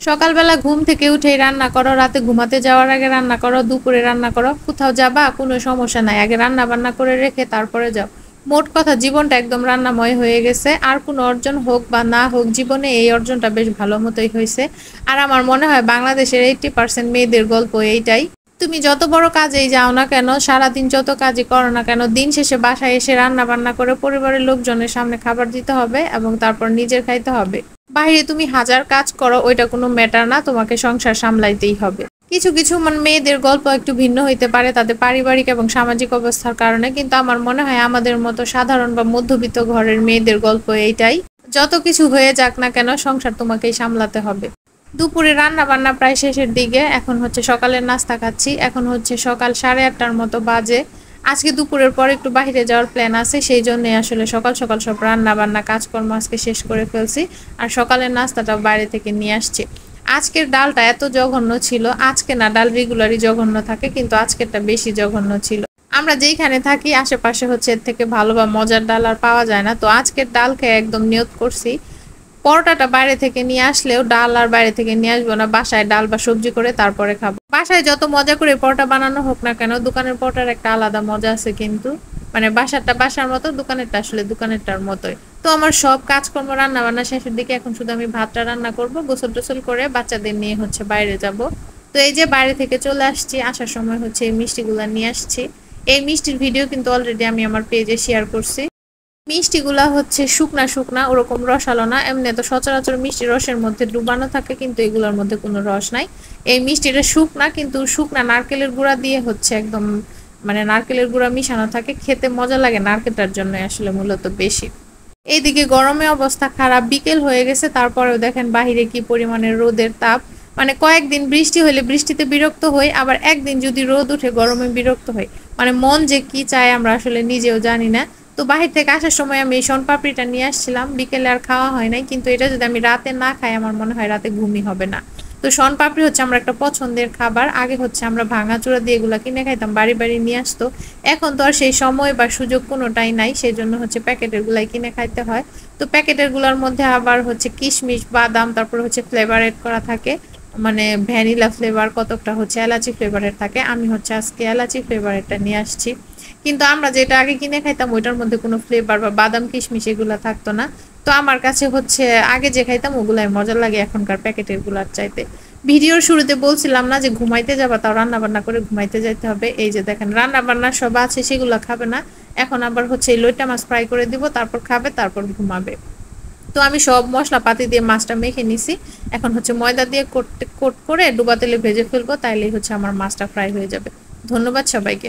সকালবেলা ঘুম থেকে উঠেই রান্না করো, রাতে ঘুমাতে যাওয়ার আগে রান্না করো, দুপুরে রান্না করো, কোথাও যাবা কোনো সমস্যা নাই, আগে রান্না বান্না করে রেখে তারপরে যাও। মোট কথা জীবনটা একদম রান্নাময় হয়ে গেছে। আর কোনো অর্জন হোক বা না হোক, জীবনে এই অর্জনটা বেশ ভালো মতোই হয়েছে। আর আমার মনে হয় বাংলাদেশের 80% মেয়েদের গল্প এইটাই। তুমি যত বড় কাজেই যাও না কেন, সারাদিন যত কাজই করো না কেন, দিন শেষে বাসায় এসে রান্না বান্না করে পরিবারের লোকজনের সামনে খাবার দিতে হবে এবং তারপর নিজের খাইতে হবে। বাইরে তুমি হাজার কাজ করো, ওইটা কোনো ম্যাটার না, তোমাকে সংসার সামলাইতেই হবে। কিছু কিছু মেয়েদের গল্প একটু ভিন্ন হইতে পারে তাদের পারিবারিক এবং সামাজিক অবস্থার কারণে, কিন্তু আমার মনে হয় আমাদের মতো সাধারণ বা মধ্যবিত্ত ঘরের মেয়েদের গল্প এইটাই। যত কিছু হয়ে যাক না কেন, সংসার তোমাকেই সামলাতে হবে। দুপুরে রান্না বান্না প্রায় শেষের দিকে, এখন হচ্ছে সকালের নাস্তা খাচ্ছি। এখন হচ্ছে সকাল 8:30টার মতো বাজে। আজকে দুপুরের পর একটু বাইরে যাওয়ার প্ল্যান আছে, সেই জন্যই আসলে সকাল সকাল সব রান্না বান্না কাজকর্ম আজকে শেষ করে ফেলছি। আর সকালের নাস্তাটা বাইরে থেকে নিয়ে আসছি। আজকের ডালটা এত জঘন্য ছিল, আজকে না ডাল রেগুলারই জঘন্য থাকে, কিন্তু আজকেরটা বেশি জঘন্য ছিল। আমরা যেইখানে থাকি আশেপাশে হচ্ছে এর থেকে ভালো বা মজার ডাল আর পাওয়া যায় না, তো আজকের ডাল খেয়ে একদম নিয়ত করছি পরোটাটা বাইরে থেকে নিয়ে আসলেও ডাল আর বাইরে থেকে নিয়ে আসবো না, বাসায় ডাল বা সবজি করে তারপরে খাবো। বাসায় যত মজা করে পরোটা বানানো হোক না কেন, দোকানের পরোটার একটা আলাদা মজা আছে, কিন্তু বাসারটা বাসার মতো, দোকানেরটা আসলে দোকানেরটার মতোই। তো আমার সব কাজকর্ম রান্না বান্না শেষের দিকে, এখন শুধু আমি ভাতটা রান্না করব, গোসল টোসল করে বাচ্চাদের নিয়ে হচ্ছে বাইরে যাব। তো এই যে বাইরে থেকে চলে আসছি, আসার সময় হচ্ছে এই মিষ্টিগুলা নিয়ে আসছি। এই মিষ্টির ভিডিও কিন্তু অলরেডি আমি আমার পেজে শেয়ার করছি। মিষ্টিগুলা হচ্ছে শুকনা শুকনা, ওরকম রসালো না। এমনি তো সচরাচর মিষ্টি রসের মধ্যে ডুবানো থাকে, কিন্তু এগুলোর মধ্যে কোনো রস নাই। এই মিষ্টিটা শুকনা, কিন্তু শুকনা নারকেলের গুঁড়া দিয়ে হচ্ছে একদম নারকেলের গুঁড়া মিশানো থাকে, খেতে মজা লাগে নারকেলটার জন্য আসলে মূলত বেশি। এইদিকে গরমে অবস্থা খারাপ, বিকেল হয়ে গেছে, তারপরেও দেখেন বাহিরে কি পরিমাণের রোদের তাপ। কয়েকদিন বৃষ্টি হলে বৃষ্টিতে বিরক্ত হই, আবার একদিন যদি রোদ উঠে গরমে বিরক্ত হই। মন যে কি চায় আমরা আসলে নিজেও জানি না। তো বাহির থেকে আসার সময় আমি এই শনপাপড়িটা নিয়ে আসছিলাম, বিকেলে আর খাওয়া হয় নাই, কিন্তু এটা যদি আমি রাতে না খাই আমার মনে হয় রাতে ঘুমই হবে না। তো শনপাপড়ি হচ্ছে আমরা একটা পছন্দের খাবার। আগে হচ্ছে আমরা ভাঙাচোরা দিয়ে এগুলা কিনে খাইতাম, বাড়ি বাড়ি নিয়ে আসতো। এখন তো আর সেই সময় বা সুযোগ কোনোটাই নাই, সেই জন্য হচ্ছে প্যাকেটের গুলাই কিনে খাইতে হয়। তো প্যাকেটের গুলার মধ্যে আবার হচ্ছে কিশমিশ, বাদাম, তারপর হচ্ছে ফ্লেভার এড করা থাকে, ভ্যানিলা ফ্লেভার, কতকটা হচ্ছে এলাচি ফ্লেভারের থাকে। আমি হচ্ছে আজকে এলাচি ফ্লেভারেরটা নিয়ে আসছি। কিন্তু আমরা যেটা আগে কিনে খাইতাম ওইটার মধ্যে কোনো ফ্লেভার বা বাদাম কিশমিশ এগুলা থাকতো না। তো আমার কাছে হচ্ছে আগে যে খাইতাম ওগুলাই মজা লাগে এখনকার প্যাকেটের গুলার চাইতে। ভিডিওর শুরুতে বলছিলাম না যে ঘুমাইতে যাবা, তাও রান্না বান্না করে ঘুমাইতে যাইতে হবে। এই যে দেখেন রান্না বান্না সব আছে, সেগুলো খাবে না। এখন আবার হচ্ছে এই লইটা মাছ ফ্রাই করে দিব, তারপর খাবে, তারপর ঘুমাবে। তো আমি সব মশলাপাতি দিয়ে মাছটা মেখে নিছি। এখন হচ্ছে ময়দা দিয়ে কোট করে ডুবা তেলে ভেজে ফেলবো, তাইলেই হচ্ছে আমার মাছটা ফ্রাই হয়ে যাবে। ধন্যবাদ সবাইকে।